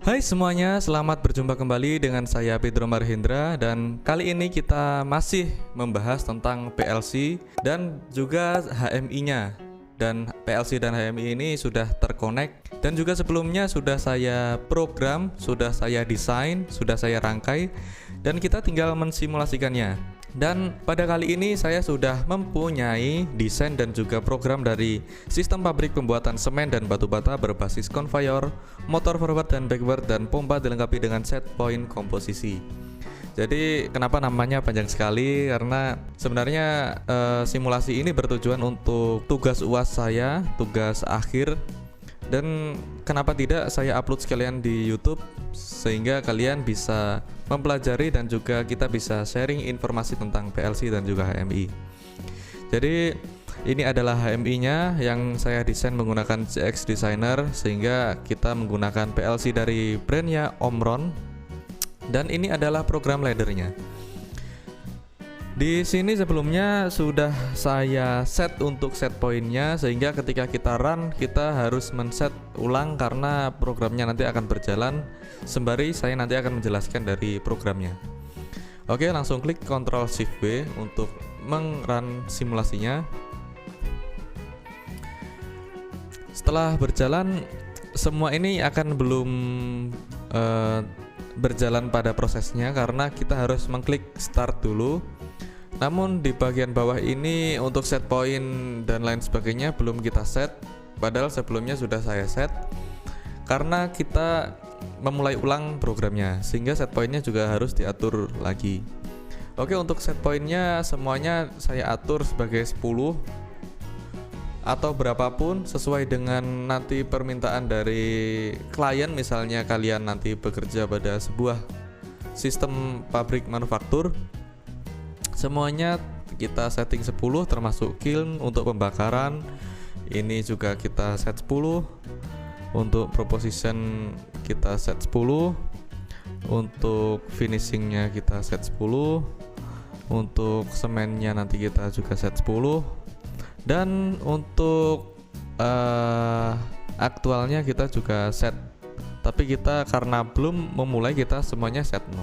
Hai semuanya, selamat berjumpa kembali dengan saya Pedro Marhendra. Dan kali ini kita masih membahas tentang PLC dan juga HMI-nya. Dan PLC dan HMI ini sudah terkonek, dan juga sebelumnya sudah saya program, sudah saya desain, sudah saya rangkai, dan kita tinggal mensimulasikannya. Dan pada kali ini saya sudah mempunyai desain dan juga program dari sistem pabrik pembuatan semen dan batu bata berbasis konveyor, motor forward dan backward, dan pompa dilengkapi dengan set point komposisi. Jadi kenapa namanya panjang sekali? Karena sebenarnya simulasi ini bertujuan untuk tugas UAS saya, tugas akhir. Dan kenapa tidak saya upload sekalian di YouTube sehingga kalian bisa mempelajari dan juga kita bisa sharing informasi tentang PLC dan juga HMI. Jadi ini adalah HMI-nya yang saya desain menggunakan CX Designer, sehingga kita menggunakan PLC dari brandnya Omron, dan ini adalah program laddernya. Di sini sebelumnya sudah saya set untuk set pointnya, sehingga ketika kita run kita harus men-set ulang karena programnya nanti akan berjalan sembari saya nanti akan menjelaskan dari programnya. Oke, langsung klik Ctrl Shift B untuk meng-run simulasinya. Setelah berjalan, semua ini akan belum berjalan pada prosesnya karena kita harus mengklik start dulu. Namun di bagian bawah ini untuk set point dan lain sebagainya belum kita set, padahal sebelumnya sudah saya set karena kita memulai ulang programnya, sehingga set pointnya juga harus diatur lagi. Oke, untuk set pointnya semuanya saya atur sebagai 10 atau berapapun sesuai dengan nanti permintaan dari klien. Misalnya kalian nanti bekerja pada sebuah sistem pabrik manufaktur, semuanya kita setting 10 termasuk kiln untuk pembakaran. Ini juga kita set 10. Untuk proposition kita set 10. Untuk finishingnya kita set 10. Untuk semennya nanti kita juga set 10. Dan untuk aktualnya kita juga set, tapi kita karena belum memulai kita semuanya set 0.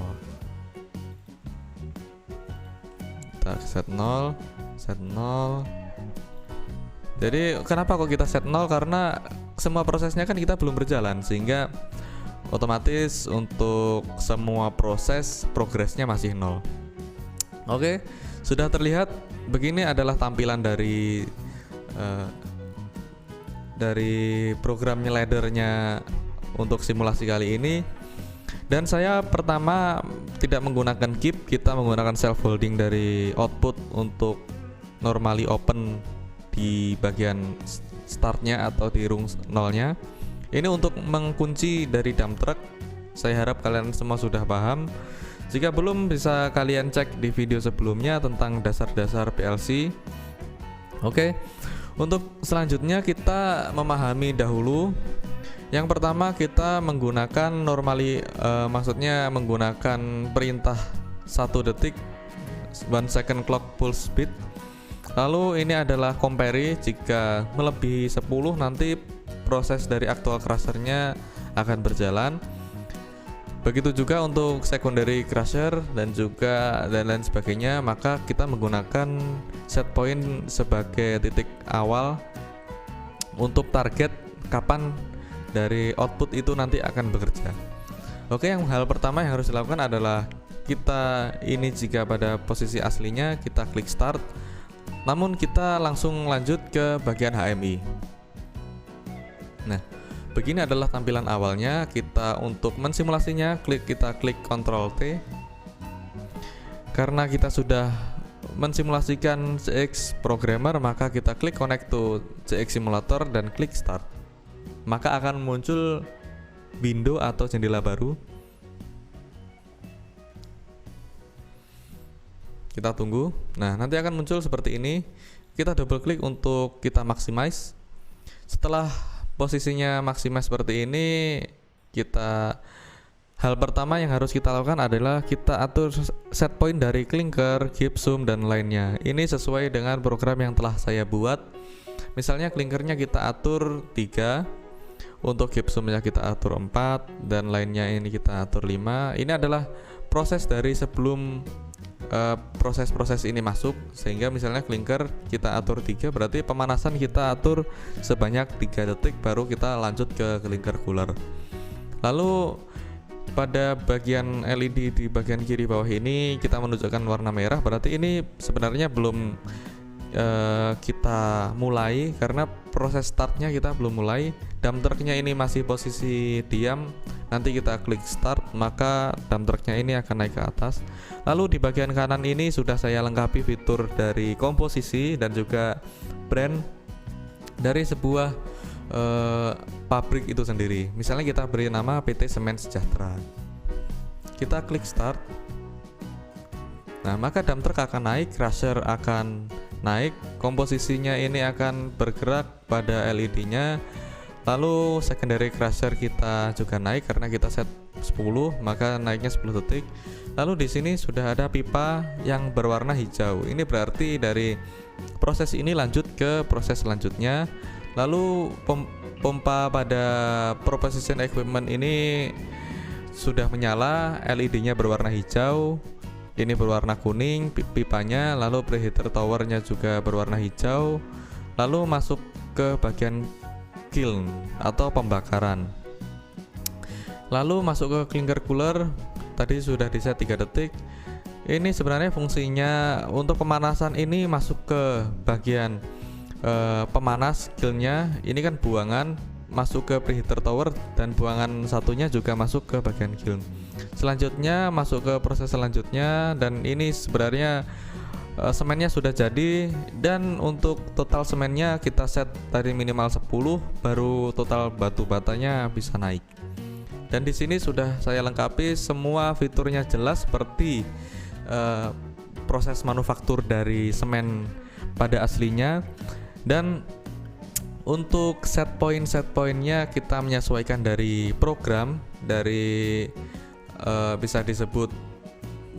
Set 0. Jadi kenapa kok kita set 0? Karena semua prosesnya kan kita belum berjalan, sehingga otomatis untuk semua proses progresnya masih 0. Oke, sudah terlihat. Begini adalah tampilan dari programnya laddernya untuk simulasi kali ini. Dan saya pertama tidak menggunakan keep, kita menggunakan self holding dari output untuk normally open di bagian startnya atau di rung nolnya. Ini untuk mengunci dari dump truck. Saya harap kalian semua sudah paham. Jika belum, bisa kalian cek di video sebelumnya tentang dasar-dasar PLC. Oke, untuk selanjutnya kita memahami dahulu. Yang pertama kita menggunakan maksudnya menggunakan perintah 1 detik 1 second clock pulse speed. Lalu ini adalah compare, jika melebihi 10 nanti proses dari actual crushernya akan berjalan. Begitu juga untuk secondary crusher dan juga dan lain sebagainya, maka kita menggunakan set point sebagai titik awal untuk target kapan dari output itu nanti akan bekerja. Oke, hal pertama yang harus dilakukan adalah kita ini jika pada posisi aslinya kita klik start, namun kita langsung lanjut ke bagian HMI. Nah, begini adalah tampilan awalnya. Kita untuk mensimulasinya kita klik Ctrl T. Karena kita sudah mensimulasikan CX Programmer, maka kita klik connect to CX Simulator dan klik start. Maka akan muncul window atau jendela baru. Kita tunggu. Nah, nanti akan muncul seperti ini. Kita double klik untuk kita maximize. Setelah posisinya maximize seperti ini, hal pertama yang harus kita lakukan adalah kita atur set point dari clinker, gypsum, dan lainnya. Ini sesuai dengan program yang telah saya buat. Misalnya clinkernya kita atur 3, Untuk keep zoom-nya kita atur 4 dan lainnya ini kita atur 5. Ini adalah proses dari sebelum proses-proses ini masuk, sehingga misalnya klinker kita atur 3, berarti pemanasan kita atur sebanyak 3 detik baru kita lanjut ke klinker cooler. Lalu pada bagian LED di bagian kiri bawah ini kita menunjukkan warna merah, berarti ini sebenarnya belum kita mulai karena proses startnya kita belum mulai. Dump trucknya ini masih posisi diam, nanti kita klik start maka dump trucknya ini akan naik ke atas. Lalu di bagian kanan ini sudah saya lengkapi fitur dari komposisi dan juga brand dari sebuah pabrik itu sendiri. Misalnya kita beri nama PT Semen Sejahtera, kita klik start. Nah, maka dump truck akan naik, crusher akan naik, komposisinya ini akan bergerak pada LED-nya. Lalu secondary crusher kita juga naik karena kita set 10, maka naiknya 10 detik. Lalu di sini sudah ada pipa yang berwarna hijau. Ini berarti dari proses ini lanjut ke proses selanjutnya. Lalu pompa pada proposition equipment ini sudah menyala, LED-nya berwarna hijau. Ini berwarna kuning pipanya, lalu preheater towernya juga berwarna hijau. Lalu masuk ke bagian kiln atau pembakaran. Lalu masuk ke clinker cooler, tadi sudah di set 3 detik. Ini sebenarnya fungsinya untuk pemanasan ini masuk ke bagian pemanas kilnnya. Ini kan buangan masuk ke preheater tower dan buangan satunya juga masuk ke bagian kiln. Selanjutnya masuk ke proses selanjutnya, dan ini sebenarnya semennya sudah jadi, dan untuk total semennya kita set dari minimal 10 baru total batu batanya bisa naik. Dan di sini sudah saya lengkapi semua fiturnya jelas seperti proses manufaktur dari semen pada aslinya. Dan untuk set point-nya kita menyesuaikan dari program, dari bisa disebut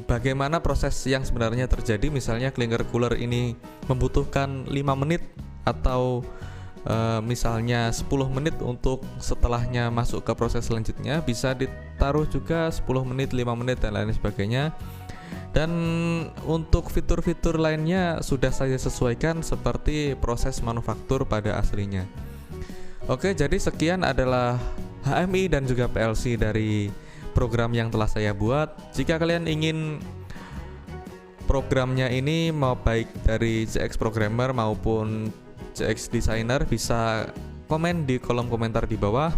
bagaimana proses yang sebenarnya terjadi. Misalnya clinker cooler ini membutuhkan 5 menit atau misalnya 10 menit untuk setelahnya masuk ke proses selanjutnya, bisa ditaruh juga 10 menit, 5 menit dan lain sebagainya. Dan untuk fitur-fitur lainnya sudah saya sesuaikan seperti proses manufaktur pada aslinya. Oke, jadi sekian adalah HMI dan juga PLC dari program yang telah saya buat. Jika kalian ingin programnya ini mau baik dari CX Programmer maupun CX Designer, bisa komen di kolom komentar di bawah.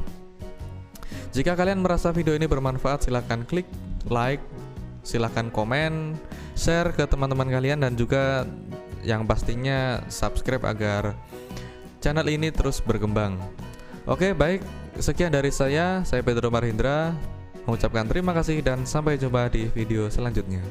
Jika kalian merasa video ini bermanfaat, silahkan klik like, silahkan komen, share ke teman-teman kalian, dan juga yang pastinya subscribe agar channel ini terus berkembang. Oke, baik, sekian dari saya Pedro Marhindra mengucapkan terima kasih dan sampai jumpa di video selanjutnya.